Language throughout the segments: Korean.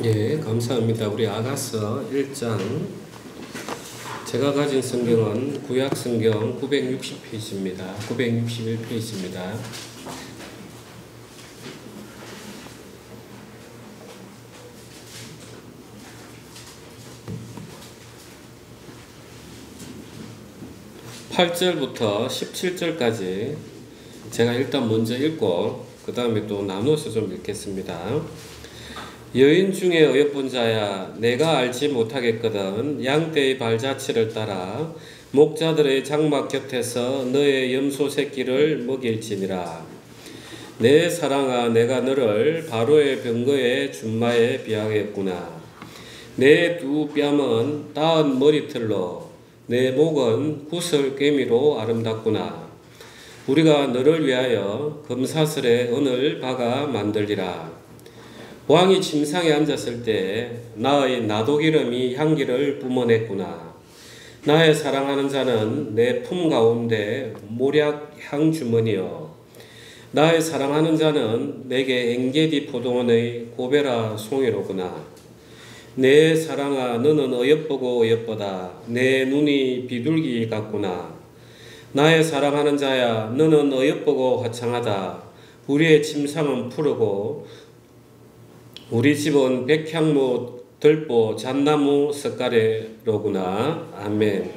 예, 감사합니다. 우리 아가서 1장. 제가 가진 성경은 구약 성경 960페이지입니다. 961페이지입니다. (8절부터) (17절까지) 제가 일단 먼저 읽고 그 다음에 또 나눠서 좀 읽겠습니다. 여인 중에 어여쁜 자야, 내가 알지 못하겠거든. 양떼의 발자취를 따라 목자들의 장막 곁에서 너의 염소 새끼를 먹일지니라. 내 사랑아, 내가 너를 바로의 병거의 준마에 비하겠구나. 내 두 뺨은 따은 머리털로, 내 목은 구슬개미로 아름답구나. 우리가 너를 위하여 금사슬에 은을 박아 만들리라. 왕이 침상에 앉았을 때 나의 나도기름이 향기를 뿜어냈구나. 나의 사랑하는 자는 내 품 가운데 모략 향주머니여. 나의 사랑하는 자는 내게 엥게디 포도원의 고베라 송이로구나. 내 사랑아, 너는 어여쁘고 어여쁘다. 내 눈이 비둘기 같구나. 나의 사랑하는 자야, 너는 어여쁘고 화창하다. 우리의 침상은 푸르고 우리 집은 백향무, 들보, 잣나무 석가래로구나. 아멘.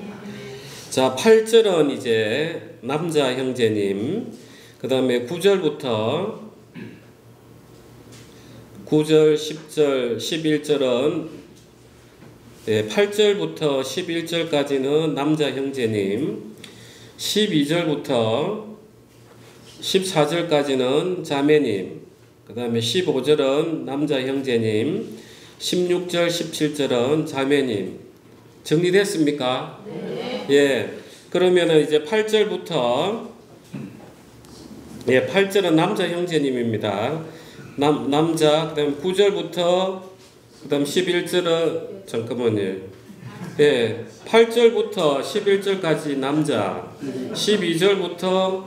자, 8절은 이제 남자 형제님, 그 다음에 9절부터 9절, 10절, 11절은 8절부터 11절까지는 남자 형제님, 12절부터 14절까지는 자매님, 그 다음에 15절은 남자 형제님, 16절, 17절은 자매님. 정리됐습니까? 네. 예. 그러면은 이제 8절부터, 8절은 남자 형제님입니다. 남자, 그 다음에 9절부터, 그 다음 11절은, 잠깐만요. 예. 8절부터 11절까지 남자, 12절부터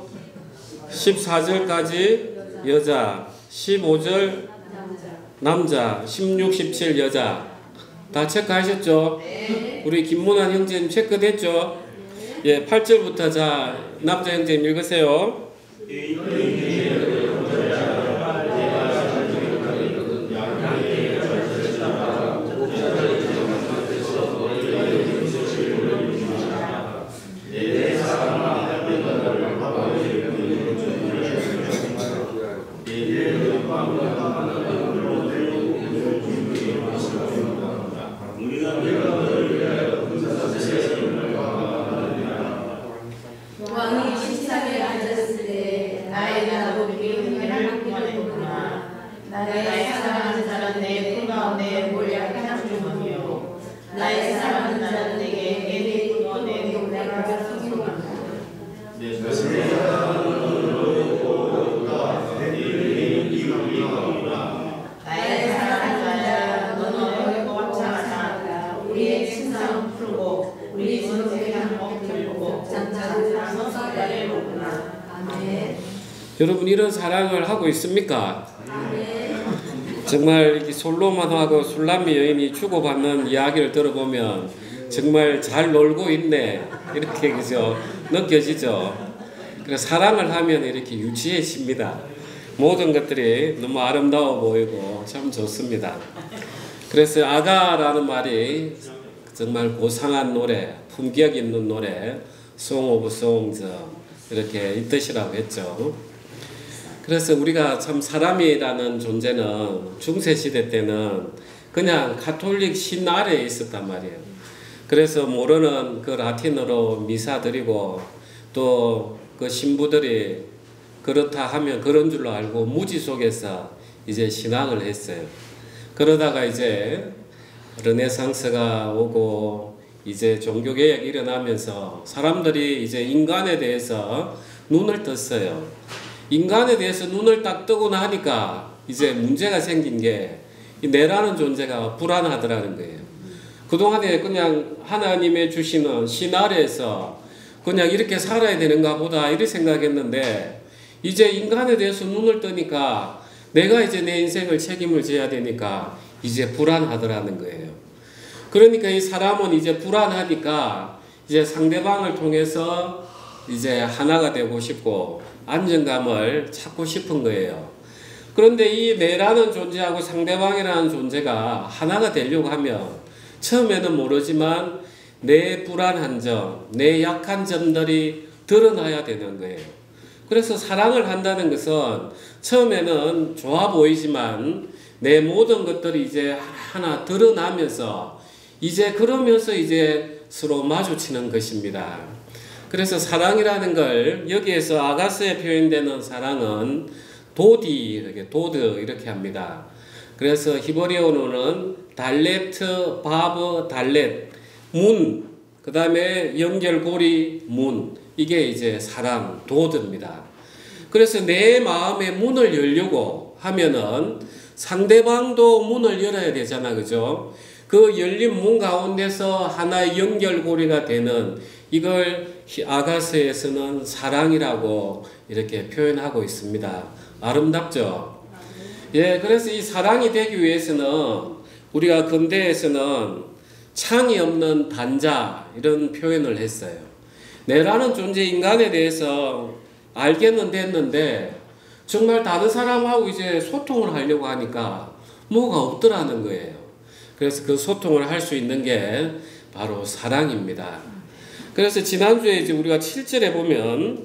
14절까지 여자, 15절 남자, 16, 17 여자. 다 체크하셨죠? 네. 우리 김문환 형제님 체크됐죠? 예, 8절부터 자, 남자 형제님 읽으세요. 왕이 식상에 앉았을 때 나의 나보기를 해랑하기를 나의 사랑하는 자는 내 품 가운데 몰약 향주머니요. 나의 사랑하는 자는 내게 내 품 가운데 몰약 향주머니요. 나의 사랑하는 자야, 너는 어렵고 화창하다. 우리의 침상은 푸르고 우리 집은 백향 먹들고 장자는 석가래로구나. 아멘. 여러분, 이런 사랑을 하고 있습니까? 아멘. 정말 이렇게 솔로몬하고 술람미 여인이 주고받는 이야기를 들어보면 정말 잘 놀고 있네, 이렇게 그죠? 느껴지죠? 그래서 사랑을 하면 이렇게 유치해집니다. 모든 것들이 너무 아름다워 보이고 참 좋습니다. 그래서 아가라는 말이 정말 고상한 노래, 품격 있는 노래, Song of Songs 이렇게 이 뜻이라고 했죠. 그래서 우리가 참 사람이라는 존재는 중세시대 때는 그냥 가톨릭 신 아래에 있었단 말이에요. 그래서 모르는 그 라틴어로 미사 드리고 또 그 신부들이 그렇다 하면 그런 줄로 알고 무지 속에서 이제 신앙을 했어요. 그러다가 이제 르네상스가 오고 이제 종교개혁이 일어나면서 사람들이 이제 인간에 대해서 눈을 떴어요. 인간에 대해서 눈을 딱 뜨고 나니까 이제 문제가 생긴 게 내라는 존재가 불안하더라는 거예요. 그동안에 그냥 하나님의 주시는 신 아래에서 그냥 이렇게 살아야 되는가 보다 이렇게 생각했는데 이제 인간에 대해서 눈을 뜨니까 내가 이제 내 인생을 책임을 져야 되니까 이제 불안하더라는 거예요. 그러니까 이 사람은 이제 불안하니까 이제 상대방을 통해서 이제 하나가 되고 싶고 안정감을 찾고 싶은 거예요. 그런데 이 내라는 존재하고 상대방이라는 존재가 하나가 되려고 하면 처음에는 모르지만 내 불안한 점, 내 약한 점들이 드러나야 되는 거예요. 그래서 사랑을 한다는 것은 처음에는 좋아 보이지만 내 모든 것들이 이제 하나 드러나면서 이제 그러면서 이제 서로 마주치는 것입니다. 그래서 사랑이라는 걸 여기에서 아가스에 표현되는 사랑은 도드 이렇게 합니다. 그래서 히브리어로는 달레트, 바브, 달렛, 문, 그 다음에 연결고리, 문, 이게 이제 사랑, 도드입니다. 그래서 내 마음의 문을 열려고 하면은 상대방도 문을 열어야 되잖아, 그죠? 그 열린 문 가운데서 하나의 연결고리가 되는 이걸 아가스에서는 사랑이라고 이렇게 표현하고 있습니다. 아름답죠? 예, 그래서 이 사랑이 되기 위해서는 우리가 근대에서는 창이 없는 단자 이런 표현을 했어요. 내라는 존재 인간에 대해서 알게는 됐는데 정말 다른 사람하고 이제 소통을 하려고 하니까 뭐가 없더라는 거예요. 그래서 그 소통을 할 수 있는 게 바로 사랑입니다. 그래서 지난주에 이제 우리가 7절에 보면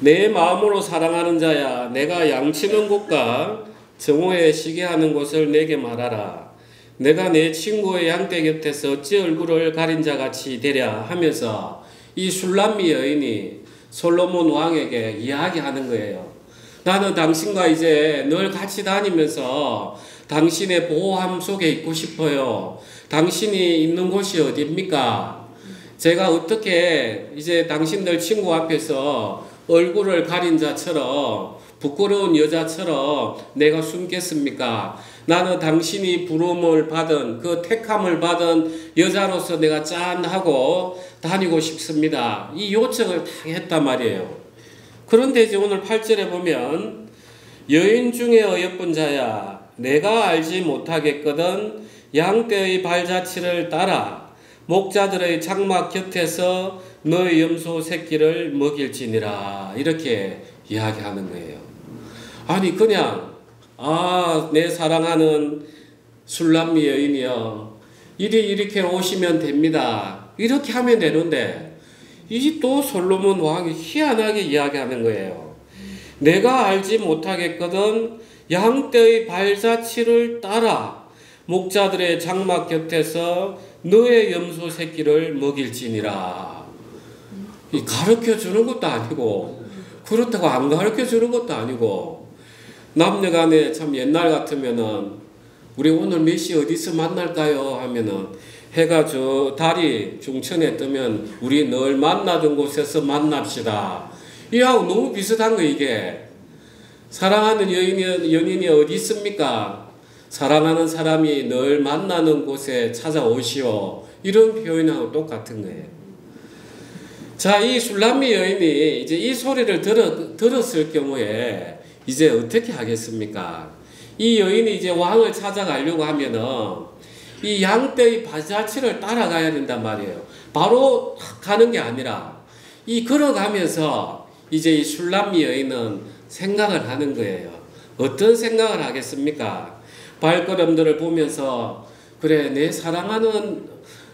내 마음으로 사랑하는 자야 내가 양치는 곳과 정오에 쉬게 하는 곳을 내게 말하라. 내가 내 친구의 양떼 곁에서 어찌 얼굴을 가린 자같이 되랴 하면서 이 슐람미 여인이 솔로몬 왕에게 이야기하는 거예요. 나는 당신과 이제 늘 같이 다니면서 당신의 보호함 속에 있고 싶어요. 당신이 있는 곳이 어디입니까? 제가 어떻게 이제 당신들 친구 앞에서 얼굴을 가린 자처럼 부끄러운 여자처럼 내가 숨겠습니까? 나는 당신이 부름을 받은 그 택함을 받은 여자로서 내가 짠하고 다니고 싶습니다. 이 요청을 다 했단 말이에요. 그런데 이제 오늘 8절에 보면 여인 중에 어여쁜 자야 내가 알지 못하겠거든 양떼의 발자취를 따라 목자들의 장막 곁에서 너의 염소 새끼를 먹일지니라 이렇게 이야기하는 거예요. 아니 그냥 내 사랑하는 술람미 여인이여 이렇게 오시면 됩니다. 이렇게 하면 되는데 이 또 솔로몬 왕이 희한하게 이야기하는 거예요. 내가 알지 못하겠거든 양떼의 발자취를 따라 목자들의 장막 곁에서 너의 염소 새끼를 먹일지니라. 가르쳐 주는 것도 아니고 그렇다고 안 가르쳐 주는 것도 아니고 남녀간에 참 옛날 같으면은 우리 오늘 몇 시 어디서 만날까요 하면은 해가 저 달이 중천에 뜨면 우리 늘 만나던 곳에서 만납시다. 이하고 너무 비슷한 거 이게. 사랑하는 연인이 어디 있습니까? 사랑하는 사람이 늘 만나는 곳에 찾아오시오. 이런 표현하고 똑같은 거예요. 자, 이 술람미 여인이 이제 이 소리를 들었을 경우에 이제 어떻게 하겠습니까? 이 여인이 이제 왕을 찾아가려고 하면은 이 양떼의 발자취를 따라가야 된단 말이에요. 바로 가는 게 아니라 이 걸어가면서 이제 이 슐람미 여인은 생각을 하는 거예요. 어떤 생각을 하겠습니까? 발걸음들을 보면서 그래 내 사랑하는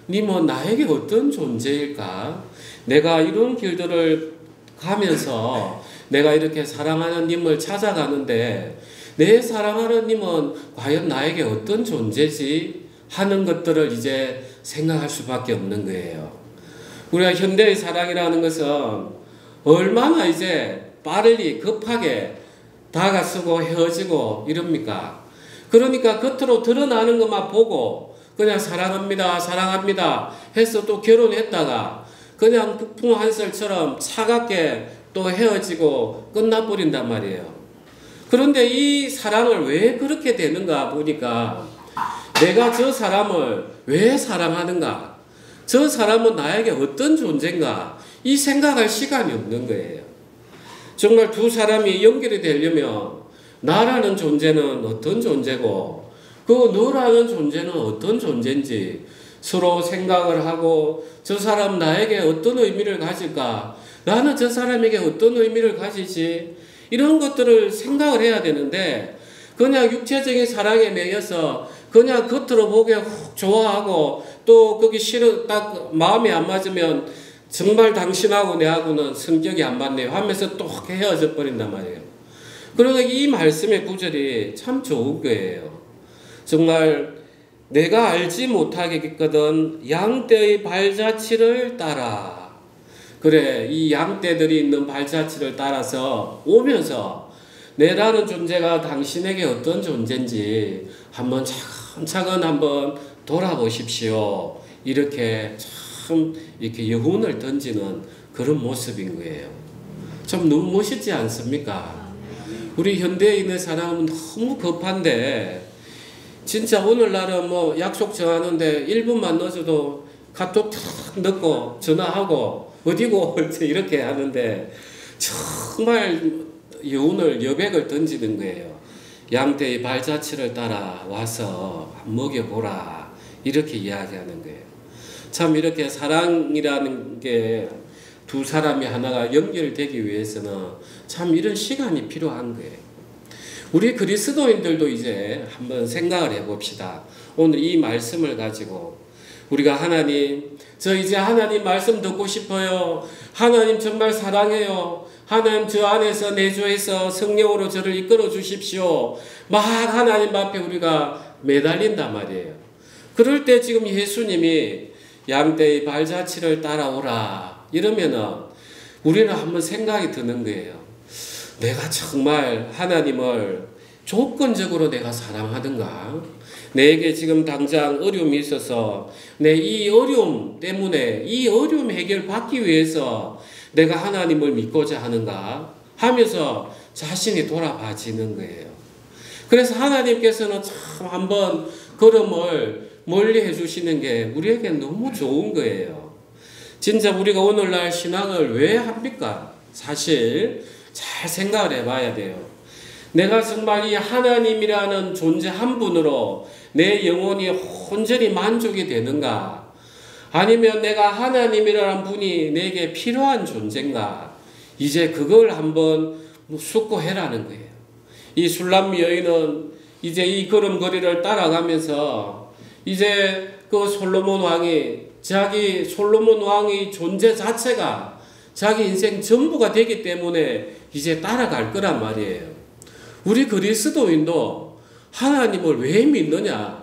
님은 나에게 어떤 존재일까? 내가 이런 길들을 가면서 내가 이렇게 사랑하는 님을 찾아가는데 내 사랑하는 님은 과연 나에게 어떤 존재지? 하는 것들을 이제 생각할 수밖에 없는 거예요. 우리가 현대의 사랑이라는 것은 얼마나 이제 빠르게 급하게 다가서고 헤어지고 이럽니까? 그러니까 겉으로 드러나는 것만 보고 그냥 사랑합니다, 사랑합니다 해서 또 결혼했다가 그냥 북풍 한설처럼 차갑게 또 헤어지고 끝나버린단 말이에요. 그런데 이 사랑을 왜 그렇게 되는가 보니까 내가 저 사람을 왜 사랑하는가? 저 사람은 나에게 어떤 존재인가? 이 생각할 시간이 없는 거예요. 정말 두 사람이 연결이 되려면 나라는 존재는 어떤 존재고 그 너라는 존재는 어떤 존재인지 서로 생각을 하고 저 사람 나에게 어떤 의미를 가질까? 나는 저 사람에게 어떤 의미를 가지지? 이런 것들을 생각을 해야 되는데 그냥 육체적인 사랑에 매여서 그냥 겉으로 보기에 훅 좋아하고 또 거기 싫어 딱 마음에 안 맞으면 정말 당신하고 내하고는 성격이 안 맞네요 하면서 또 헤어져 버린단 말이에요. 그러니까 이 말씀의 구절이 참 좋은 거예요. 정말 내가 알지 못하겠거든 양떼의 발자취를 따라. 그래, 이 양떼들이 있는 발자취를 따라서 오면서 내라는 존재가 당신에게 어떤 존재인지 한번 차근차근 한번 돌아보십시오. 이렇게 참 이렇게 여운을 던지는 그런 모습인 거예요. 참 너무 멋있지 않습니까? 우리 현대에 있는 사람은 너무 급한데 진짜 오늘날은 뭐 약속 정하는데 1분만 늦어도 카톡 탁 넣고 전화하고 어디고 이렇게 하는데 정말 여백을 던지는 거예요. 양떼의 발자취를 따라 와서 먹여보라 이렇게 이야기하는 거예요. 참 이렇게 사랑이라는 게 두 사람이 하나가 연결되기 위해서는 참 이런 시간이 필요한 거예요. 우리 그리스도인들도 이제 한번 생각을 해봅시다. 오늘 이 말씀을 가지고 우리가 하나님, 저 이제 하나님 말씀 듣고 싶어요. 하나님 정말 사랑해요. 하나님 저 안에서 내주에서 성령으로 저를 이끌어 주십시오. 막 하나님 앞에 우리가 매달린단 말이에요. 그럴 때 지금 예수님이 양떼의 발자취를 따라오라 이러면은 우리는 한번 생각이 드는 거예요. 내가 정말 하나님을 조건적으로 내가 사랑하든가, 내게 지금 당장 어려움이 있어서 내 이 어려움 때문에 이 어려움 해결받기 위해서 내가 하나님을 믿고자 하는가 하면서 자신이 돌아봐지는 거예요. 그래서 하나님께서는 참 한번 걸음을 멀리 해주시는 게 우리에게 너무 좋은 거예요. 진짜 우리가 오늘날 신앙을 왜 합니까? 사실 잘 생각을 해봐야 돼요. 내가 정말 이 하나님이라는 존재 한 분으로 내 영혼이 온전히 만족이 되는가? 아니면 내가 하나님이라는 분이 내게 필요한 존재인가? 이제 그걸 한번 숙고해라는 거예요. 이 술람미 여인은 이제 이 걸음걸이를 따라가면서 이제 그 솔로몬 왕이 솔로몬 왕의 존재 자체가 자기 인생 전부가 되기 때문에 이제 따라갈 거란 말이에요. 우리 그리스도인도 하나님을 왜 믿느냐?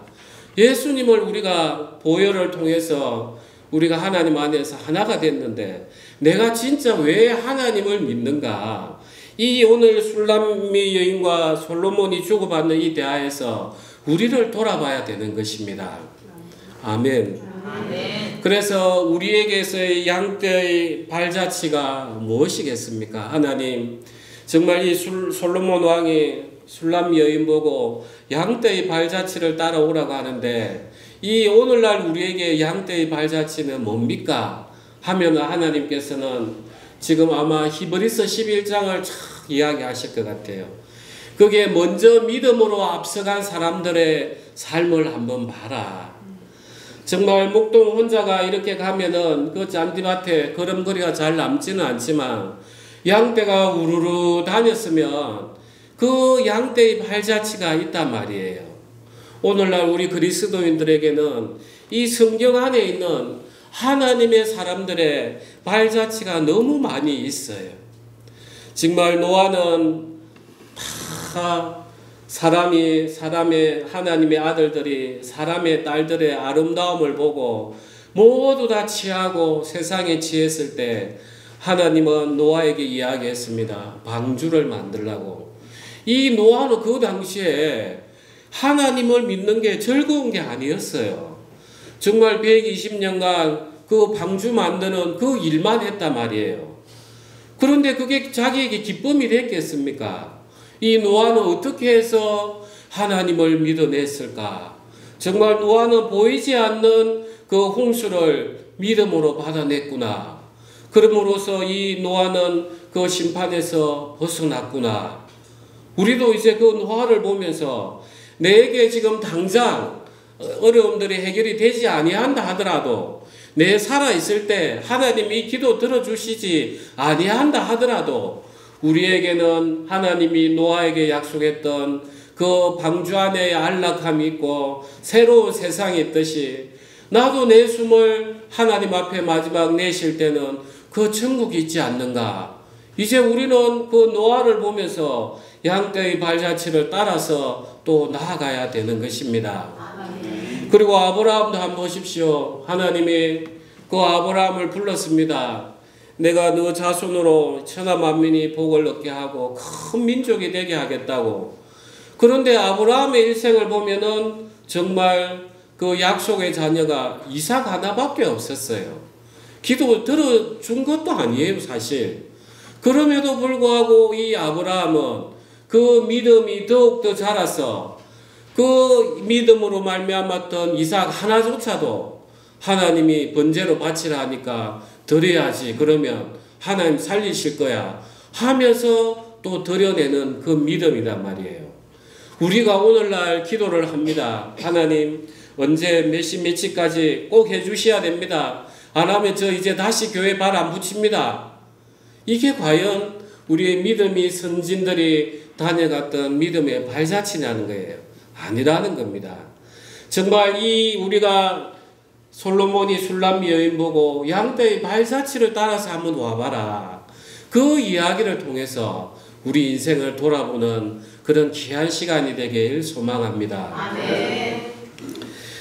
예수님을 우리가 보혈을 통해서 우리가 하나님 안에서 하나가 됐는데 내가 진짜 왜 하나님을 믿는가? 이 오늘 술람미 여인과 솔로몬이 주고받는 이 대화에서 우리를 돌아봐야 되는 것입니다. 아멘. 아멘. 그래서 우리에게서의 양떼의 발자취가 무엇이겠습니까? 하나님, 정말 이 솔로몬 왕이 술람미 여인 보고 양떼의 발자취를 따라오라고 하는데 이 오늘날 우리에게 양떼의 발자취는 뭡니까? 하면 하나님께서는 지금 아마 히브리서 11장을 쫙 이야기하실 것 같아요. 그게 먼저 믿음으로 앞서간 사람들의 삶을 한번 봐라. 정말 목동 혼자가 이렇게 가면은 그 잔디밭에 걸음걸이가 잘 남지는 않지만 양떼가 우르르 다녔으면 그 양떼의 발자취가 있단 말이에요. 오늘날 우리 그리스도인들에게는 이 성경 안에 있는 하나님의 사람들의 발자취가 너무 많이 있어요. 정말 노아는 사람의 하나님의 아들들이 사람의 딸들의 아름다움을 보고 모두 다 취하고 세상에 취했을 때 하나님은 노아에게 이야기했습니다. 방주를 만들라고. 이 노아는 그 당시에 하나님을 믿는 게 즐거운 게 아니었어요. 정말 120년간 그 방주 만드는 그 일만 했단 말이에요. 그런데 그게 자기에게 기쁨이 됐겠습니까? 이 노아는 어떻게 해서 하나님을 믿어냈을까? 정말 노아는 보이지 않는 그 홍수를 믿음으로 받아냈구나. 그럼으로써 이 노아는 그 심판에서 벗어났구나. 우리도 이제 그 노아를 보면서 내게 지금 당장 어려움들이 해결이 되지 아니한다 하더라도, 내 살아있을 때 하나님이 이 기도 들어주시지 아니한다 하더라도, 우리에게는 하나님이 노아에게 약속했던 그 방주 안에 안락함이 있고 새로운 세상이 있듯이, 나도 내 숨을 하나님 앞에 마지막 내쉴 때는 그 천국이 있지 않는가. 이제 우리는 그 노아를 보면서 양떼의 발자취를 따라서 또 나아가야 되는 것입니다. 그리고 아브라함도 한번 보십시오. 하나님이 그 아브라함을 불렀습니다. 내가 너 자손으로 천하 만민이 복을 얻게 하고 큰 민족이 되게 하겠다고. 그런데 아브라함의 일생을 보면은 정말 그 약속의 자녀가 이삭 하나밖에 없었어요. 기도 들어준 것도 아니에요, 사실. 그럼에도 불구하고 이 아브라함은 그 믿음이 더욱더 자라서 그 믿음으로 말미암았던 이삭 하나조차도 하나님이 번제로 바치라 하니까 드려야지, 그러면 하나님 살리실 거야 하면서 또 드려내는 그 믿음이란 말이에요. 우리가 오늘날 기도를 합니다. 하나님 언제 몇 시 며칠까지 꼭 해주셔야 됩니다. 안 하면 저 이제 다시 교회 발 안 붙입니다. 이게 과연 우리의 믿음이 선진들이 다녀갔던 믿음의 발자취냐는 거예요. 아니라는 겁니다. 정말 이 우리가 솔로몬이 술람미 여인 보고 양떼의 발자취를 따라서 한번 와봐라. 그 이야기를 통해서 우리 인생을 돌아보는 그런 귀한 시간이 되길 소망합니다. 아멘.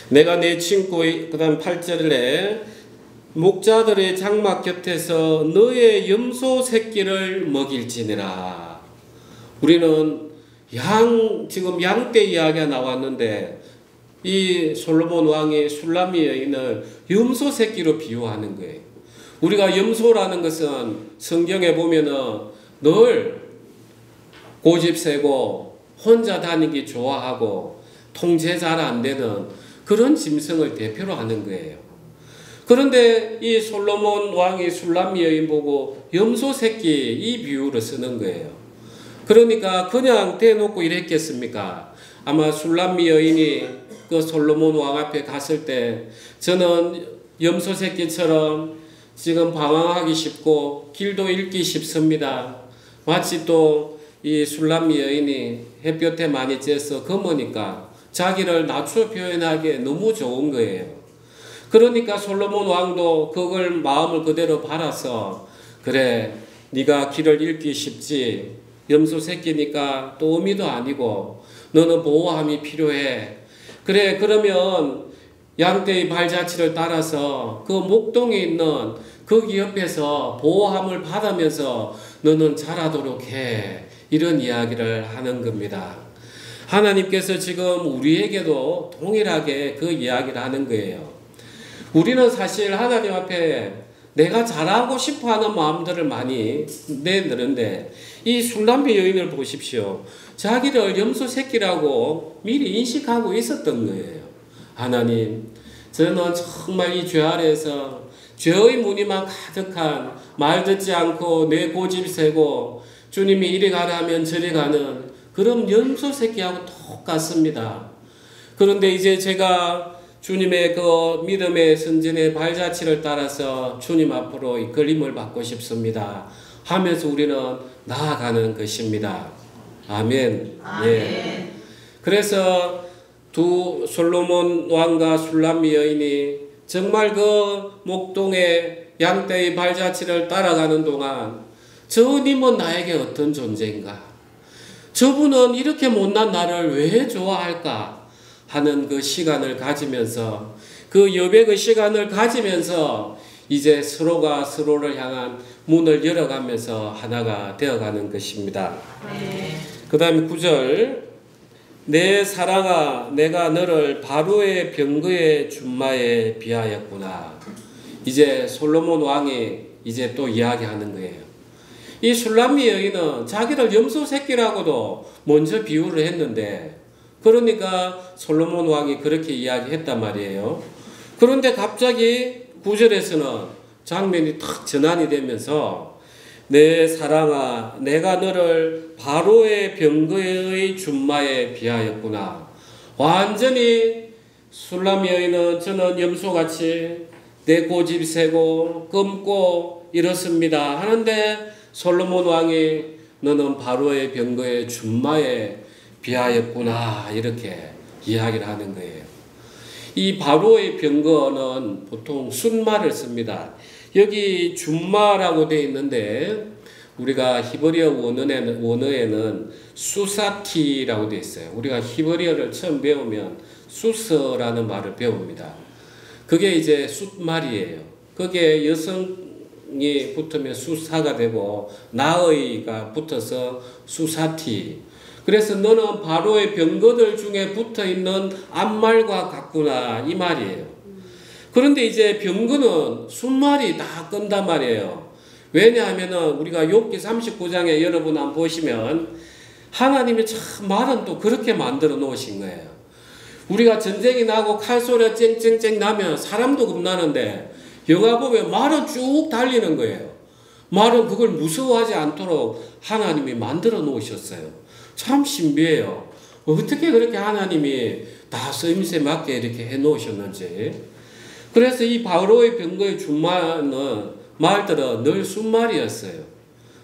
내가 내 친구, 그 다음 8절에 목자들의 장막 곁에서 너의 염소 새끼를 먹일지니라. 우리는 지금 양떼 이야기가 나왔는데 이 솔로몬 왕이 술람미 여인을 염소 새끼로 비유하는 거예요. 우리가 염소라는 것은 성경에 보면은 늘 고집세고 혼자 다니기 좋아하고 통제 잘 안 되는 그런 짐승을 대표로 하는 거예요. 그런데 이 솔로몬 왕이 술람미 여인 보고 염소 새끼 이 비유를 쓰는 거예요. 그러니까 그냥 대놓고 이랬겠습니까? 아마 술람미 여인이 그 솔로몬 왕 앞에 갔을 때 저는 염소 새끼처럼 지금 방황하기 쉽고 길도 잃기 쉽습니다. 마치 또 이 술람미 여인이 햇볕에 많이 쬐서 검으니까 자기를 낮춰 표현하기에 너무 좋은 거예요. 그러니까 솔로몬 왕도 그걸 마음을 그대로 바라서, 그래 네가 길을 잃기 쉽지, 염소 새끼니까 또 어미도 아니고 너는 보호함이 필요해. 그래 그러면 양떼의 발자취를 따라서 그 목동에 있는 거기 옆에서 보호함을 받으면서 너는 자라도록 해. 이런 이야기를 하는 겁니다. 하나님께서 지금 우리에게도 동일하게 그 이야기를 하는 거예요. 우리는 사실 하나님 앞에 내가 잘하고 싶어하는 마음들을 많이 내놓는데, 이 술람미 여인을 보십시오. 자기를 염소 새끼라고 미리 인식하고 있었던 거예요. 하나님, 저는 정말 이 죄 아래에서 죄의 무늬만 가득한, 말 듣지 않고 내 고집 세고 주님이 이리 가라 하면 저리 가는 그런 염소 새끼하고 똑같습니다. 그런데 이제 제가 주님의 그 믿음의 선진의 발자취를 따라서 주님 앞으로 이끌림을 받고 싶습니다 하면서 우리는 나아가는 것입니다. 아멘. 아멘. 예. 그래서 두 솔로몬 왕과 술람미 여인이 정말 그 목동의 양떼의 발자취를 따라가는 동안 저님은 나에게 어떤 존재인가? 저분은 이렇게 못난 나를 왜 좋아할까? 하는 그 시간을 가지면서, 그 여백의 시간을 가지면서 이제 서로가 서로를 향한 문을 열어가면서 하나가 되어가는 것입니다. 그 다음에 9절, 내 사랑아 내가 너를 바로의 병거의 준마에 비하였구나. 이제 솔로몬 왕이 이제 또 이야기하는 거예요. 이 술람미 여인은 자기를 염소 새끼라고도 먼저 비유를 했는데, 그러니까 솔로몬 왕이 그렇게 이야기했단 말이에요. 그런데 갑자기 9절에서는 장면이 탁 전환이 되면서 내 사랑아 내가 너를 바로의 병거의 준마에 비하였구나. 완전히 술람 여인은 저는 염소같이 내 고집 세고 검고 이렇습니다 하는데 솔로몬 왕이 너는 바로의 병거의 준마에 비하였구나 이렇게 이야기를 하는 거예요. 이 바로의 병거는 보통 순말을 씁니다. 여기 준마라고 되어 있는데 우리가 히브리어 원어에는 수사티라고 되어 있어요. 우리가 히브리어를 처음 배우면 수서라는 말을 배웁니다. 그게 이제 숫말이에요. 거기에 여성이 붙으면 수사가 되고 나의가 붙어서 수사티. 그래서 너는 바로의 병거들 중에 붙어있는 앞말과 같구나 이 말이에요. 그런데 이제 병거는 숫말이 다 끈단 말이에요. 왜냐하면은 우리가 욥기 39장에 여러분 한번 보시면 하나님이 참 말은 또 그렇게 만들어 놓으신 거예요. 우리가 전쟁이 나고 칼소리가 쨍쨍쨍 나면 사람도 겁나는데 영화 보면 말은 쭉 달리는 거예요. 말은 그걸 무서워하지 않도록 하나님이 만들어 놓으셨어요. 참 신비해요. 어떻게 그렇게 하나님이 다 쓰임새 맞게 이렇게 해 놓으셨는지. 그래서 이 바로의 병거의 준마는 말들은 늘 순말이었어요.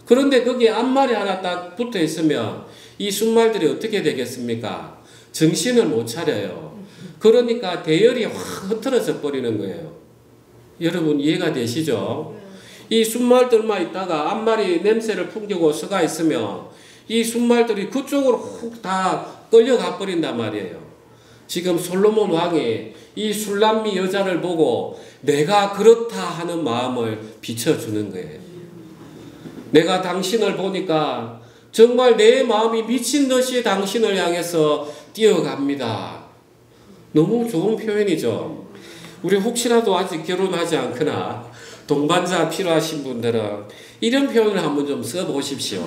그런데 거기에 앞말이 하나 딱 붙어 있으면 이 순말들이 어떻게 되겠습니까? 정신을 못 차려요. 그러니까 대열이 확 흐트러져 버리는 거예요. 여러분 이해가 되시죠? 이 순말들만 있다가 앞말이 냄새를 풍기고 서가 있으면 이 순말들이 그쪽으로 훅 다 끌려가 버린단 말이에요. 지금 솔로몬 왕이 이 술람미 여자를 보고 내가 그렇다 하는 마음을 비춰주는 거예요. 내가 당신을 보니까 정말 내 마음이 미친 듯이 당신을 향해서 뛰어갑니다. 너무 좋은 표현이죠. 우리 혹시라도 아직 결혼하지 않거나 동반자 필요하신 분들은 이런 표현을 한번 좀 써보십시오.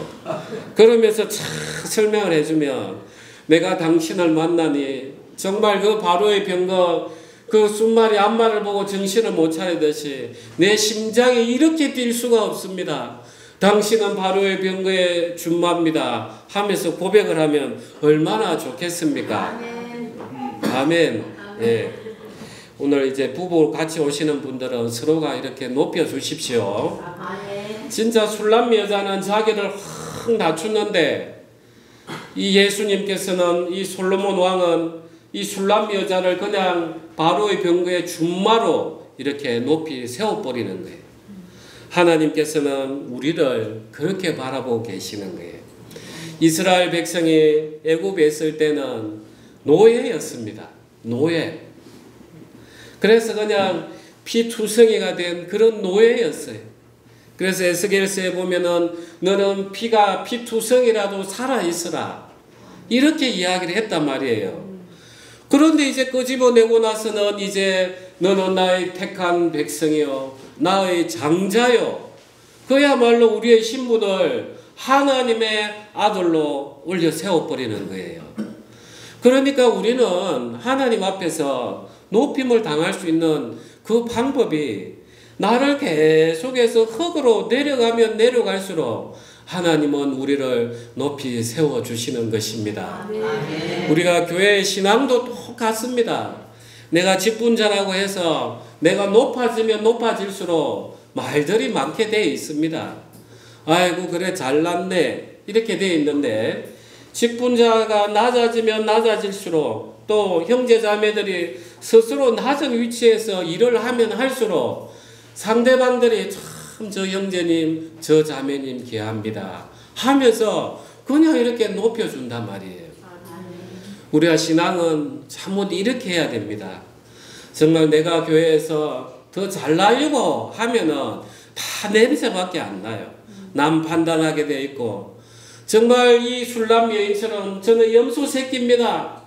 그러면서 참 설명을 해주면 내가 당신을 만나니 정말 그 바로의 병거 그 순말이 앞말을 보고 정신을 못 차리듯이 내 심장이 이렇게 뛸 수가 없습니다. 당신은 바로의 병거의 준마입니다 하면서 고백을 하면 얼마나 좋겠습니까? 아멘. 예. 오늘 이제 부부 같이 오시는 분들은 서로가 이렇게 높여 주십시오. 진짜 술람 여자는 자기를 확 낮추는데 이 예수님께서는 이 솔로몬 왕은 이 술람 여자를 그냥 바로의 병거의 준마로 이렇게 높이 세워버리는 거예요. 하나님께서는 우리를 그렇게 바라보고 계시는 거예요. 이스라엘 백성이 애굽에 있을 때는 노예였습니다. 노예. 그래서 그냥 피투성이가 된 그런 노예였어요. 그래서 에스겔서에 보면은 너는 피투성이라도 살아있으라 이렇게 이야기를 했단 말이에요. 그런데 이제 끄집어내고 나서는 이제 너는 나의 택한 백성이요 나의 장자요 그야말로 우리의 신분을 하나님의 아들로 올려 세워버리는 거예요. 그러니까 우리는 하나님 앞에서 높임을 당할 수 있는 그 방법이 나를 계속해서 흙으로 내려가면 내려갈수록 하나님은 우리를 높이 세워주시는 것입니다. 우리가 교회의 신앙도 똑같습니다. 내가 직분자라고 해서 내가 높아지면 높아질수록 말들이 많게 되어 있습니다. 아이고 그래 잘났네 이렇게 되어 있는데 직분자가 낮아지면 낮아질수록 또 형제자매들이 스스로 낮은 위치에서 일을 하면 할수록 상대방들이 참 저 형제님 저 자매님 귀합니다 하면서 그냥 이렇게 높여준단 말이에요. 우리가 신앙은 참못 이렇게 해야 됩니다. 정말 내가 교회에서 더 잘나려고 하면은 다 냄새밖에 안 나요. 남 판단하게 돼 있고 정말 이 술람 여인처럼 저는 염소 새끼입니다.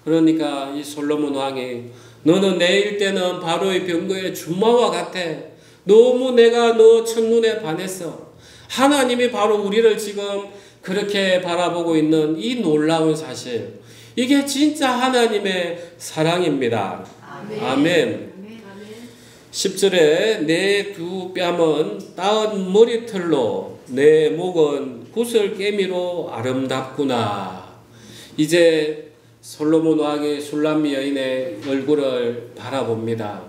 그러니까 이 솔로몬 왕이 너는 내일 때는 바로의 병거의 준마와 같아. 너무 내가 너 첫눈에 반했어. 하나님이 바로 우리를 지금 그렇게 바라보고 있는 이 놀라운 사실. 이게 진짜 하나님의 사랑입니다. 아멘. 10절에 내 두 뺨은 따은 머리털로 내 목은 구슬깨미로 아름답구나. 이제 솔로몬 왕이 술람미 여인의 얼굴을 바라봅니다.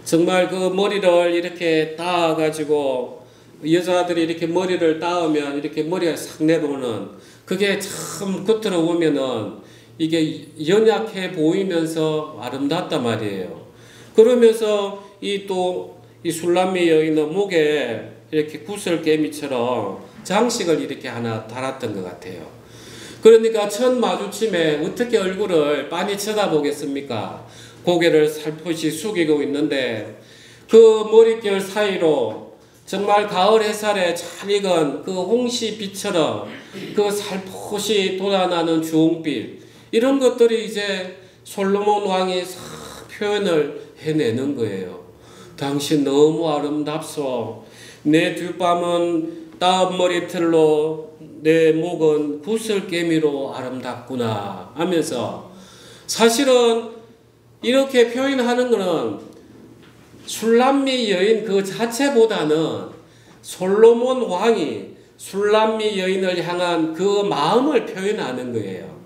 정말 그 머리를 이렇게 따가지고 여자들이 이렇게 머리를 따으면 이렇게 머리가 싹 내려오는 그게 참 겉으로 보면은 이게 연약해 보이면서 아름답단 말이에요. 그러면서 이 술람미 여인의 목에 이렇게 구슬개미처럼 장식을 이렇게 하나 달았던 것 같아요. 그러니까 첫 마주침에 어떻게 얼굴을 빤히 쳐다보겠습니까? 고개를 살포시 숙이고 있는데 그 머릿결 사이로 정말 가을 햇살에 잘 익은 그 홍시빛처럼 그 살포시 돋아나는 주홍빛 이런 것들이 이제 솔로몬 왕이 싹 표현을 해내는 거예요. 당신 너무 아름답소. 내 뒷밤은 따은 머리털로 내 목은 구슬개미로 아름답구나 하면서 사실은 이렇게 표현하는 것은 술람미 여인 그 자체보다는 솔로몬 왕이 술람미 여인을 향한 그 마음을 표현하는 거예요.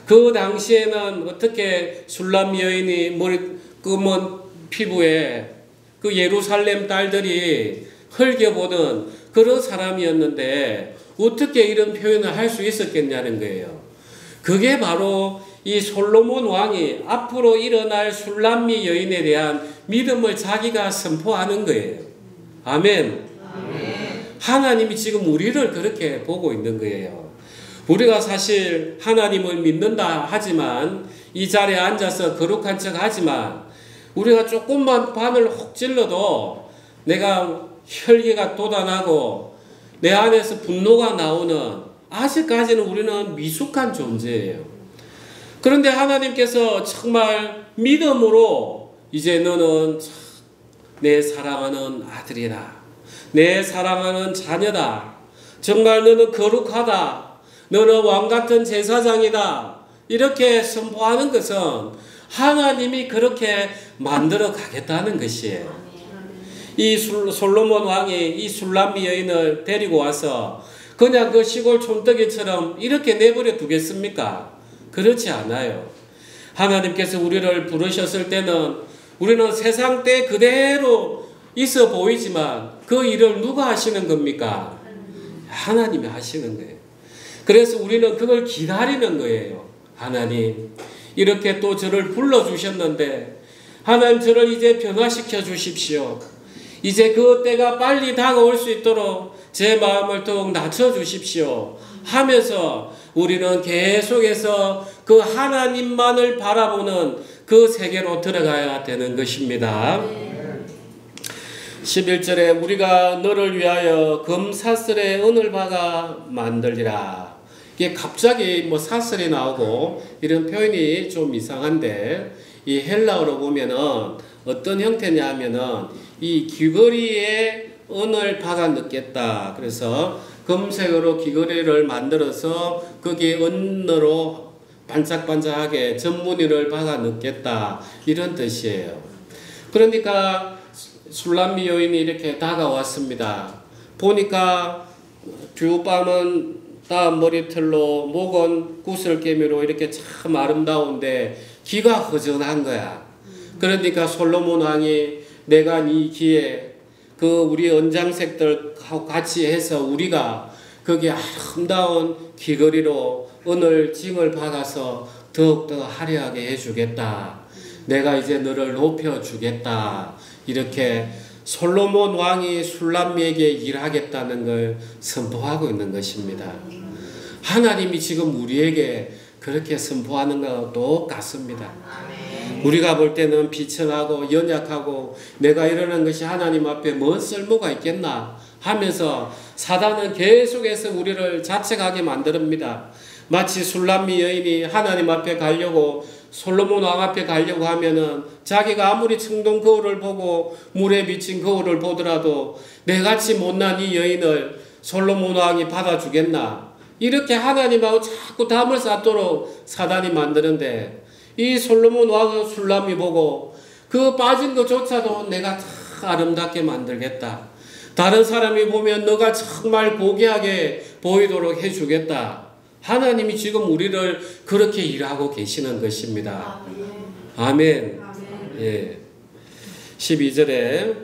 그 당시에는 어떻게 술람미 여인이 머리 검은 피부에 그 예루살렘 딸들이 흘겨보던 그런 사람이었는데 어떻게 이런 표현을 할 수 있었겠냐는 거예요. 그게 바로 이 솔로몬 왕이 앞으로 일어날 술람미 여인에 대한 믿음을 자기가 선포하는 거예요. 아멘. 하나님이 지금 우리를 그렇게 보고 있는 거예요. 우리가 사실 하나님을 믿는다 하지만 이 자리에 앉아서 거룩한 척 하지만 우리가 조금만 바늘 혹 찔러도 내가 혈기가 돋아나고 내 안에서 분노가 나오는 아직까지는 우리는 미숙한 존재예요. 그런데 하나님께서 정말 믿음으로 이제 너는 내 사랑하는 아들이다. 내 사랑하는 자녀다. 정말 너는 거룩하다. 너는 왕같은 제사장이다. 이렇게 선포하는 것은 하나님이 그렇게 만들어 가겠다는 것이에요. 이 솔로몬 왕이 이 술람미 여인을 데리고 와서 그냥 그 시골 촌뜨기처럼 이렇게 내버려 두겠습니까? 그렇지 않아요. 하나님께서 우리를 부르셨을 때는 우리는 세상 때 그대로 있어 보이지만 그 일을 누가 하시는 겁니까? 하나님이 하시는 거예요. 그래서 우리는 그걸 기다리는 거예요. 하나님, 이렇게 또 저를 불러주셨는데 하나님 저를 이제 변화시켜 주십시오. 이제 그 때가 빨리 다가올 수 있도록 제 마음을 더욱 낮춰주십시오 하면서 우리는 계속해서 그 하나님만을 바라보는 그 세계로 들어가야 되는 것입니다. 11절에 우리가 너를 위하여 금사슬의 은을 박아 만들리라. 이게 갑자기 사슬이 나오고 이런 표현이 좀 이상한데 이 헬라어로 보면은 어떤 형태냐 하면은 이 귀걸이에 은을 박아 넣겠다. 그래서 금색으로 귀걸이를 만들어서 거기에 은으로 반짝반짝하게 전무늬를 박아 넣겠다. 이런 뜻이에요. 그러니까 술람미 여인이 이렇게 다가왔습니다. 보니까 뒷밤은 따은 머리털로 목은 구슬개미로 이렇게 참 아름다운데 귀가 허전한 거야. 그러니까 솔로몬 왕이 내가 네 귀에 그 우리 언장색들하고 같이 해서 우리가 거기에 아름다운 귀걸이로 은을 징을 박아서 더욱더 화려하게 해주겠다. 내가 이제 너를 높여주겠다. 이렇게 솔로몬 왕이 술람미에게 일하겠다는 걸 선포하고 있는 것입니다. 하나님이 지금 우리에게 그렇게 선포하는 것과 똑같습니다. 우리가 볼 때는 비천하고 연약하고 내가 이러는 것이 하나님 앞에 뭔 쓸모가 있겠나 하면서 사단은 계속해서 우리를 자책하게 만듭니다. 마치 술람미 여인이 하나님 앞에 가려고 솔로몬 왕 앞에 가려고 하면은 자기가 아무리 청동 거울을 보고 물에 비친 거울을 보더라도 내같이 못난 이 여인을 솔로몬 왕이 받아주겠나 이렇게 하나님하고 자꾸 담을 쌓도록 사단이 만드는데 이 솔로몬 왕의 술람미 보고 그 빠진 것조차도 내가 다 아름답게 만들겠다. 다른 사람이 보면 너가 정말 고귀하게 보이도록 해주겠다 하나님이 지금 우리를 그렇게 일하고 계시는 것입니다. 아멘. 예. 12절에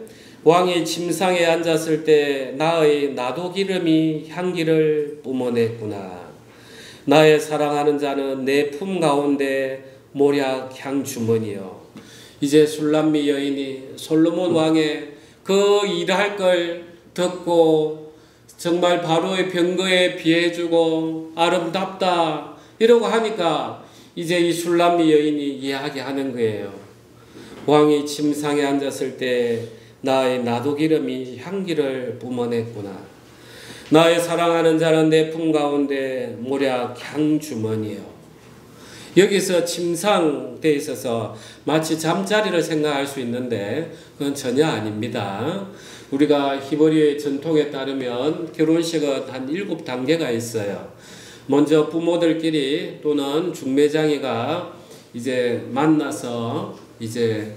왕이 침상에 앉았을 때 나의 나도 기름이 향기를 뿜어냈구나. 나의 사랑하는 자는 내 품 가운데 모략 향 주머니요. 이제 술람미 여인이 솔로몬 왕의 그 일할 걸 듣고 정말 바로의 병거에 비해주고 아름답다 이러고 하니까 이제 이 술람미 여인이 이야기하는 거예요. 왕이 침상에 앉았을 때 나의 나도 기름이 향기를 뿜어냈구나. 나의 사랑하는 자는 내 품 가운데 모략 향 주머니요. 여기서 침상돼 있어서 마치 잠자리를 생각할 수 있는데 그건 전혀 아닙니다. 우리가 히브리의 전통에 따르면 결혼식은 한 7단계가 있어요. 먼저 부모들끼리 또는 중매장이가 이제 만나서 이제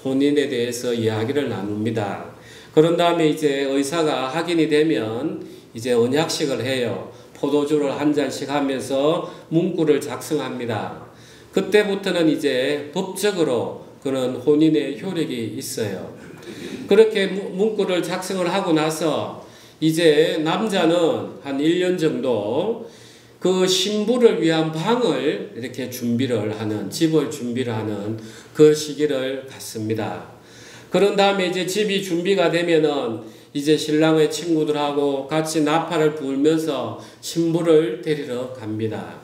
혼인에 대해서 이야기를 나눕니다. 그런 다음에 이제 의사가 확인이 되면 이제 언약식을 해요. 포도주를 한 잔씩 하면서 문구를 작성합니다. 그때부터는 이제 법적으로 그런 혼인의 효력이 있어요. 그렇게 문구를 작성을 하고 나서 이제 남자는 한 1년 정도 그 신부를 위한 방을 이렇게 준비를 하는, 집을 준비를 하는 그 시기를 갖습니다. 그런 다음에 이제 집이 준비가 되면은 이제 신랑의 친구들하고 같이 나팔을 불면서 신부를 데리러 갑니다.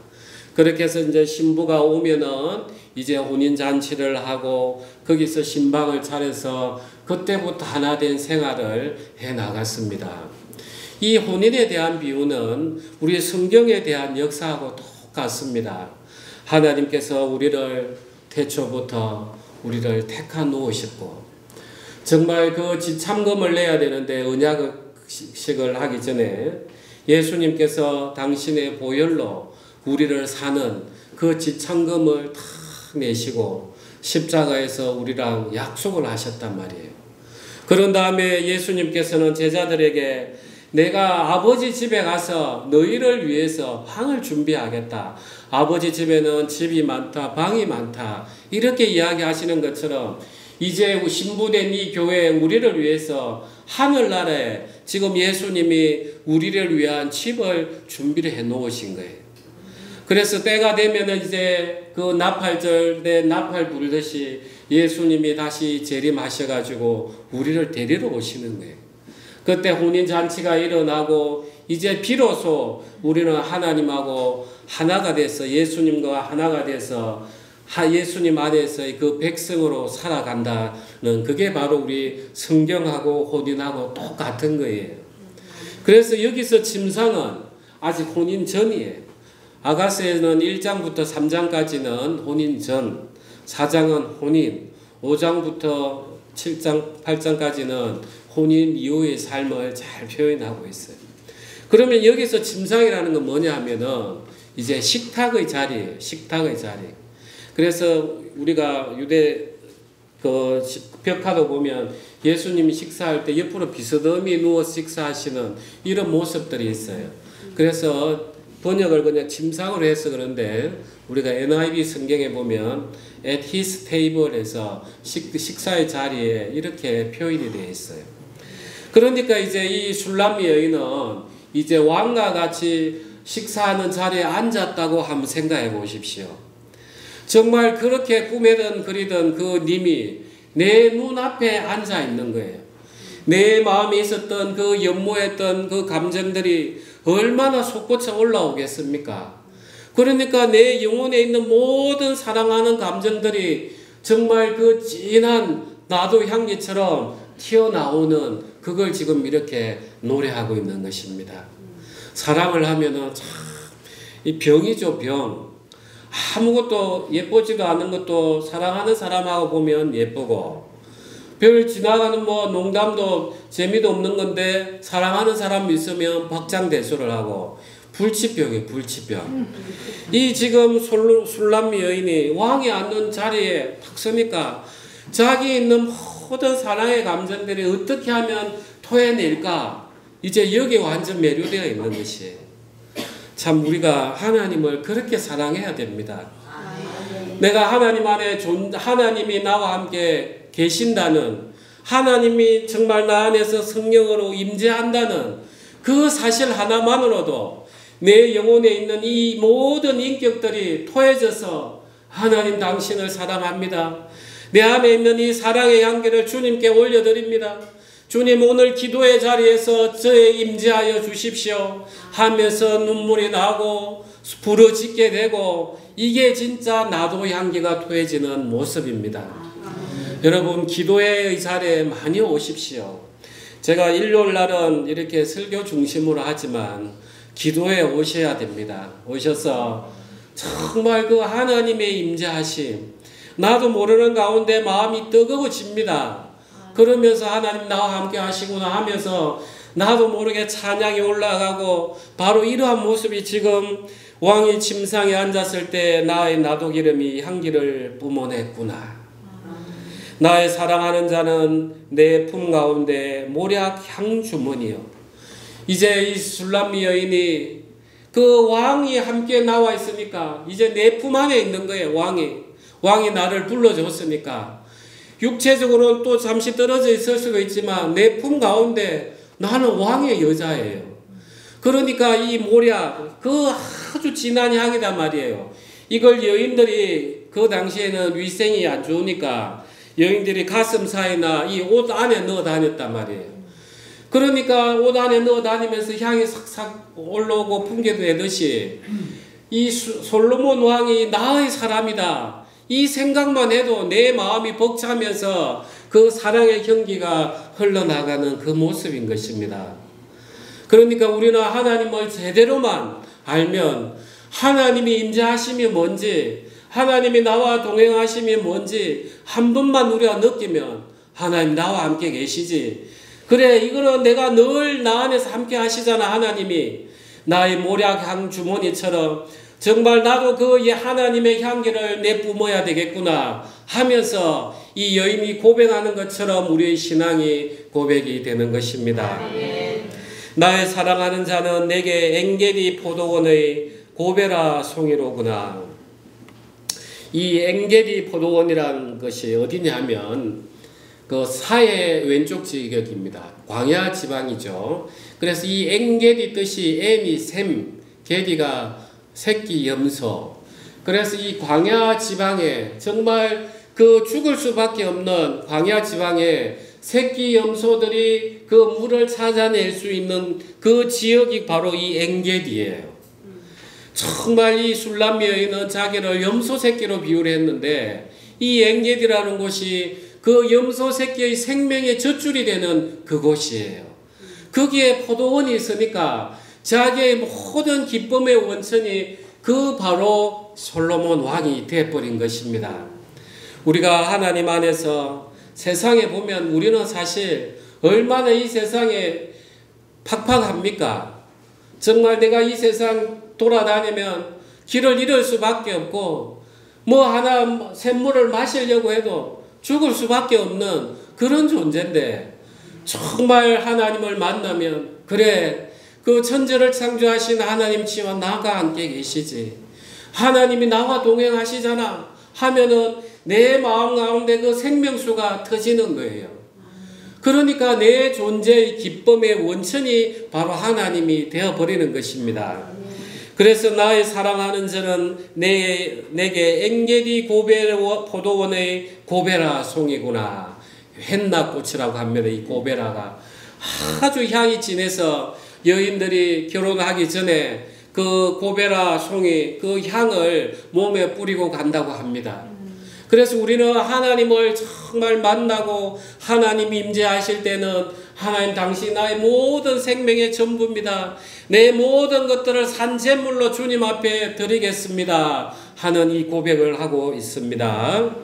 그렇게 해서 이제 신부가 오면은 이제 혼인잔치를 하고 거기서 신방을 차려서 그때부터 하나 된 생활을 해 나갔습니다. 이 혼인에 대한 비유는 우리 성경에 대한 역사하고 똑같습니다. 하나님께서 우리를 태초부터 우리를 택하 놓으셨고 정말 그 지참금을 내야 되는데 언약식을 하기 전에 예수님께서 당신의 보혈로 우리를 사는 그 지참금을 다 내시고 십자가에서 우리랑 약속을 하셨단 말이에요. 그런 다음에 예수님께서는 제자들에게 내가 아버지 집에 가서 너희를 위해서 방을 준비하겠다. 아버지 집에는 집이 많다, 방이 많다. 이렇게 이야기하시는 것처럼 이제 신부된 이 교회 우리를 위해서 하늘나라에 지금 예수님이 우리를 위한 집을 준비를 해 놓으신 거예요. 그래서 때가 되면은 이제 그 나팔절 때 나팔 불듯이 예수님이 다시 재림하셔가지고 우리를 데리러 오시는 거예요. 그때 혼인잔치가 일어나고 이제 비로소 우리는 하나님하고 하나가 돼서 예수님과 하나가 돼서 예수님 안에서의 그 백성으로 살아간다는 그게 바로 우리 성경하고 혼인하고 똑같은 거예요. 그래서 여기서 침상은 아직 혼인 전이에요. 아가서에는 1장부터 3장까지는 혼인 전, 4장은 혼인, 5장부터 7장, 8장까지는 혼인 이후의 삶을 잘 표현하고 있어요. 그러면 여기서 침상이라는 건 뭐냐 하면은 이제 식탁의 자리예요. 식탁의 자리. 그래서 우리가 유대 그 벽화도 보면 예수님이 식사할 때 옆으로 비스듬히 누워 식사하시는 이런 모습들이 있어요. 그래서 번역을 그냥 침상으로 해서 그런데 우리가 NIV 성경에 보면 at his table에서 식사의 자리에 이렇게 표현이 되어 있어요. 그러니까 이제 이 술람미 여인은 이제 왕과 같이 식사하는 자리에 앉았다고 한번 생각해 보십시오. 정말 그렇게 꿈에든 그리던 그 님이 내 눈앞에 앉아 있는 거예요. 내 마음에 있었던 그 연모했던 그 감정들이 얼마나 솟구쳐 올라오겠습니까? 그러니까 내 영혼에 있는 모든 사랑하는 감정들이 정말 그 진한 나도 향기처럼 튀어나오는 그걸 지금 이렇게 노래하고 있는 것입니다. 사랑을 하면은 참 이 병이죠, 병. 아무것도 예쁘지도 않은 것도 사랑하는 사람하고 보면 예쁘고 별 지나가는 뭐 농담도 재미도 없는 건데 사랑하는 사람이 있으면 박장대소를 하고 불치병이에요, 불치병. 이 지금 술람미 여인이 왕이 앉는 자리에 탁 서니까 자기 있는 모든 사랑의 감정들이 어떻게 하면 토해낼까 이제 여기에 완전 매료되어 있는 것이에요. 참 우리가 하나님을 그렇게 사랑해야 됩니다. 내가 하나님 안에 하나님이 나와 함께 계신다는, 하나님이 정말 나 안에서 성령으로 임재한다는 그 사실 하나만으로도 내 영혼에 있는 이 모든 인격들이 토해져서 하나님 당신을 사랑합니다. 내 안에 있는 이 사랑의 향기를 주님께 올려드립니다. 주님, 오늘 기도의 자리에서 저에 임재하여 주십시오 하면서 눈물이 나고 부러지게 되고, 이게 진짜 나도 향기가 토해지는 모습입니다. 여러분, 기도의 자리에 많이 오십시오. 제가 일요일 날은 이렇게 설교 중심으로 하지만 기도에 오셔야 됩니다. 오셔서 정말 그 하나님의 임재하심, 나도 모르는 가운데 마음이 뜨거워집니다. 그러면서 하나님 나와 함께 하시구나 하면서 나도 모르게 찬양이 올라가고, 바로 이러한 모습이 지금 왕이 침상에 앉았을 때 나의 나도 기름이 향기를 뿜어냈구나. 나의 사랑하는 자는 내 품 가운데 모략 향 주머니요. 이제 이 술람미 여인이 그 왕이 함께 나와 있으니까 이제 내 품 안에 있는 거예요. 왕이 나를 불러줬으니까 육체적으로는 또 잠시 떨어져 있을 수가 있지만 내 품 가운데 나는 왕의 여자예요. 그러니까 이 모략, 그 아주 진한 향이단 말이에요. 이걸 여인들이 그 당시에는 위생이 안 좋으니까 여인들이 가슴 사이나 이 옷 안에 넣어 다녔단 말이에요. 그러니까 옷 안에 넣어 다니면서 향이 싹싹 올라오고 풍겨되듯이 이 솔로몬 왕이 나의 사람이다, 이 생각만 해도 내 마음이 벅차면서 그 사랑의 향기가 흘러나가는 그 모습인 것입니다. 그러니까 우리는 하나님을 제대로만 알면, 하나님이 임재하심이 뭔지, 하나님이 나와 동행하심이 뭔지 한 번만 우리가 느끼면, 하나님 나와 함께 계시지, 그래 이거는 내가 늘 나 안에서 함께 하시잖아, 하나님이 나의 모략향 주머니처럼 정말 나도 그 하나님의 향기를 내뿜어야 되겠구나 하면서 이 여인이 고백하는 것처럼 우리의 신앙이 고백이 되는 것입니다. 나의 사랑하는 자는 내게 엥게디 포도원의 고베라 송이로구나. 이 엥게디 포도원이라는 것이 어디냐면 그 사해 왼쪽 지역입니다. 광야 지방이죠. 그래서 이 엥게디 뜻이 엠이 샘, 게디가 새끼 염소. 그래서 이 광야 지방에 정말 그 죽을 수밖에 없는 광야 지방에 새끼 염소들이 그 물을 찾아낼 수 있는 그 지역이 바로 이 엥게디예요. 정말 이 술람미 여인은 자기를 염소 새끼로 비유를 했는데, 이 엥게디라는 곳이 그 염소 새끼의 생명의 젖줄이 되는 그곳이에요. 거기에 포도원이 있으니까 자기의 모든 기쁨의 원천이 그 바로 솔로몬 왕이 되어버린 것입니다. 우리가 하나님 안에서 세상에 보면 우리는 사실 얼마나 이 세상에 팍팍합니까? 정말 내가 이 세상 돌아다니면 길을 잃을 수밖에 없고, 뭐 하나 샘물을 마시려고 해도 죽을 수밖에 없는 그런 존재인데, 정말 하나님을 만나면 그래 그 천지를 창조하신 하나님 치와 나가 함께 계시지, 하나님이 나와 동행하시잖아 하면은 내 마음 가운데 그 생명수가 터지는 거예요. 그러니까 내 존재의 기쁨의 원천이 바로 하나님이 되어버리는 것입니다. 그래서 나의 사랑하는 자는 내게 엥게디 포도원의 고베라 송이구나. 헨나꽃이라고 합니다. 이 고베라가 아주 향이 진해서 여인들이 결혼하기 전에 그 고베라 송이 그 향을 몸에 뿌리고 간다고 합니다. 그래서 우리는 하나님을 정말 만나고 하나님 임재하실 때는, 하나님 당신 나의 모든 생명의 전부입니다, 내 모든 것들을 산재물로 주님 앞에 드리겠습니다 하는 이 고백을 하고 있습니다.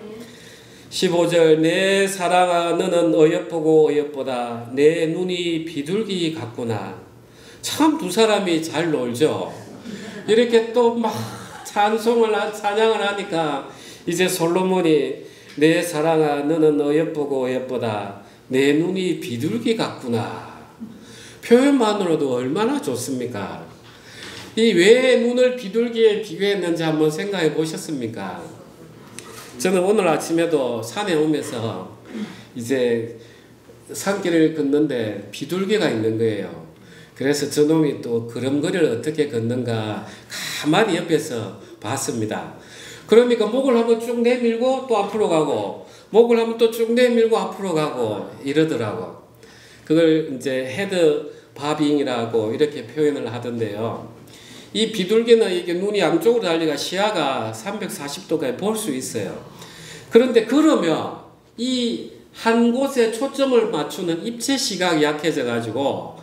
15절 내 사랑아 너는 어여쁘고 어여쁘다, 내 눈이 비둘기 같구나. 참 두 사람이 잘 놀죠. 이렇게 또 막 찬양을 하니까 이제 솔로몬이 내 사랑아 너는 어여쁘고 어여쁘다, 내 눈이 비둘기 같구나. 표현만으로도 얼마나 좋습니까? 이 왜 눈을 비둘기에 비교했는지 한번 생각해 보셨습니까? 저는 오늘 아침에도 산에 오면서 이제 산길을 걷는데 비둘기가 있는 거예요. 그래서 저놈이 또 걸음걸이를 어떻게 걷는가 가만히 옆에서 봤습니다. 그러니까 목을 한번 쭉 내밀고 또 앞으로 가고, 목을 한번 또 쭉 내밀고 앞으로 가고 이러더라고. 그걸 이제 헤드 바빙이라고 이렇게 표현을 하던데요. 이 비둘기는 이게 눈이 양쪽으로 달리가 시야가 340도까지 볼 수 있어요. 그런데 그러면 이 한 곳에 초점을 맞추는 입체 시각이 약해져 가지고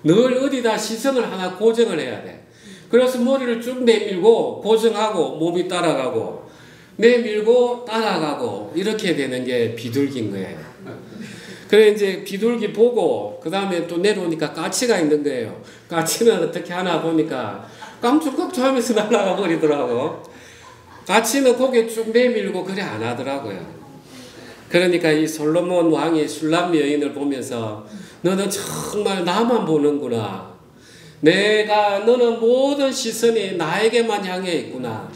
늘 어디다 시선을 하나 고정을 해야 돼. 그래서 머리를 쭉 내밀고 고정하고 몸이 따라가고 내밀고 따라가고 이렇게 되는 게 비둘기인 거예요. 그래 이제 비둘기 보고 그 다음에 또 내려오니까 까치가 있는 거예요. 까치는 어떻게 하나 보니까 깜짝깜짝 하면서 날아가 버리더라고. 까치는 고개 쭉 내밀고 그래 안 하더라고요. 그러니까 이 솔로몬 왕이 술람미 여인을 보면서 너는 정말 나만 보는구나. 너는 모든 시선이 나에게만 향해 있구나.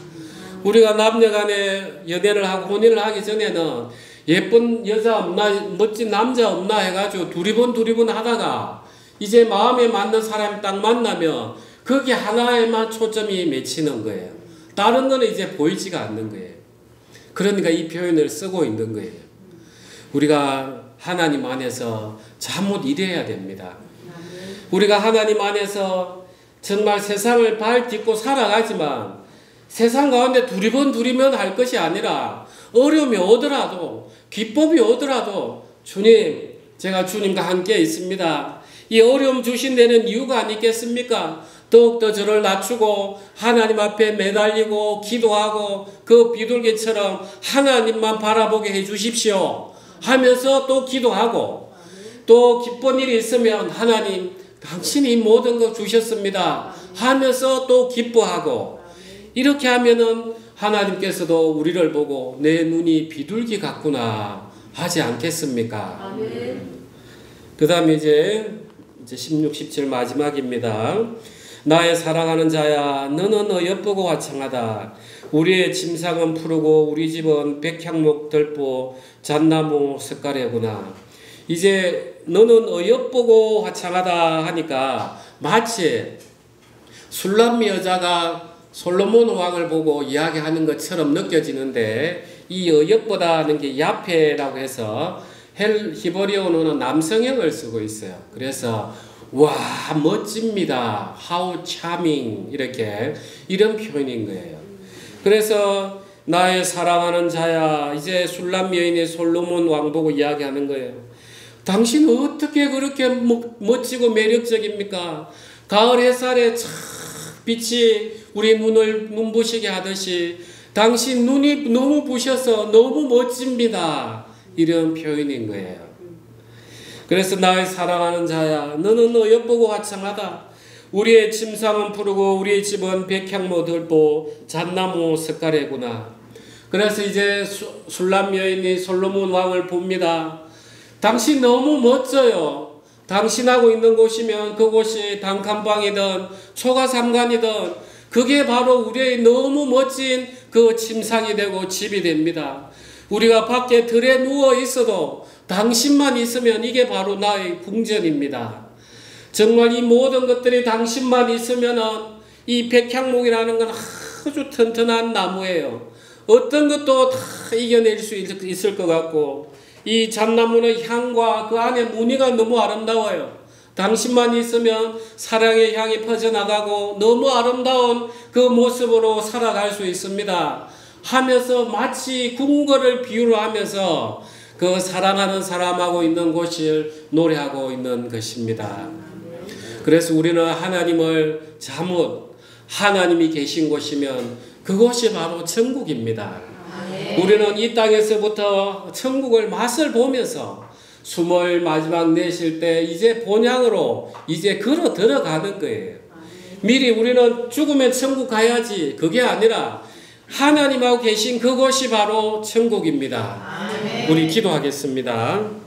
우리가 남녀간에 연애를 하고 혼인을 하기 전에는 예쁜 여자 없나 멋진 남자 없나 해가지고 두리번 하다가 이제 마음에 맞는 사람이 딱 만나면 거기 하나에만 초점이 맺히는 거예요. 다른 거는 이제 보이지가 않는 거예요. 그러니까 이 표현을 쓰고 있는 거예요. 우리가 하나님 안에서 잠못 일해야 됩니다. 우리가 하나님 안에서 정말 세상을 발 딛고 살아가지만 세상 가운데 두리번 할 것이 아니라 어려움이 오더라도 기쁨이 오더라도 주님, 제가 주님과 함께 있습니다. 이 어려움 주신 데는 이유가 아니겠습니까? 더욱더 저를 낮추고 하나님 앞에 매달리고 기도하고 그 비둘기처럼 하나님만 바라보게 해 주십시오 하면서 또 기도하고 또 기쁜 일이 있으면 하나님 당신이 모든 것 주셨습니다 하면서 또 기뻐하고 이렇게 하면은 하나님께서도 우리를 보고 내 눈이 비둘기 같구나 하지 않겠습니까? 그 다음에 이제 16, 17 마지막입니다. 나의 사랑하는 자야 너는 어여쁘고 화창하다. 우리의 침상은 푸르고 우리 집은 백향목 들보 잣나무 색깔이구나. 이제 너는 어여쁘고 화창하다 하니까 마치 술람미 여자가 솔로몬 왕을 보고 이야기하는 것처럼 느껴지는데 이 어여쁘다는 게 야페라고 해서 히브리어로는 남성형을 쓰고 있어요. 그래서 와 멋집니다. How charming 이렇게 이런 표현인 거예요. 그래서 나의 사랑하는 자야 이제 술람 여인이 솔로몬 왕 보고 이야기하는 거예요. 당신 어떻게 그렇게 멋지고 매력적입니까? 가을 햇살에 참 빛이 우리 눈을 눈부시게 하듯이 당신 눈이 너무 부셔서 너무 멋집니다. 이런 표현인 거예요. 그래서 나의 사랑하는 자야 너는 어여쁘고 화창하다. 우리의 침상은 푸르고 우리의 집은 백향목 들보 잣나무 색깔이구나. 그래서 이제 술람 여인이 솔로몬 왕을 봅니다. 당신 너무 멋져요. 당신하고 있는 곳이면 그곳이 단칸방이든 초가삼간이든 그게 바로 우리의 너무 멋진 그 침상이 되고 집이 됩니다. 우리가 밖에 들에 누워 있어도 당신만 있으면 이게 바로 나의 궁전입니다. 정말 이 모든 것들이 당신만 있으면은 이 백향목이라는 건 아주 튼튼한 나무예요. 어떤 것도 다 이겨낼 수 있을 것 같고 이 잣나무는 향과 그 안에 무늬가 너무 아름다워요. 당신만 있으면 사랑의 향이 퍼져나가고 너무 아름다운 그 모습으로 살아갈 수 있습니다. 하면서 마치 궁궐을 비유로 하면서 그 사랑하는 사람하고 있는 곳을 노래하고 있는 것입니다. 그래서 우리는 하나님을 잠옷 하나님이 계신 곳이면 그곳이 바로 천국입니다. 우리는 이 땅에서부터 천국을 맛을 보면서 숨을 마지막 내쉴 때 이제 본향으로 이제 걸어 들어가는 거예요. 미리 우리는 죽으면 천국 가야지 그게 아니라 하나님하고 계신 그곳이 바로 천국입니다. 우리 기도하겠습니다.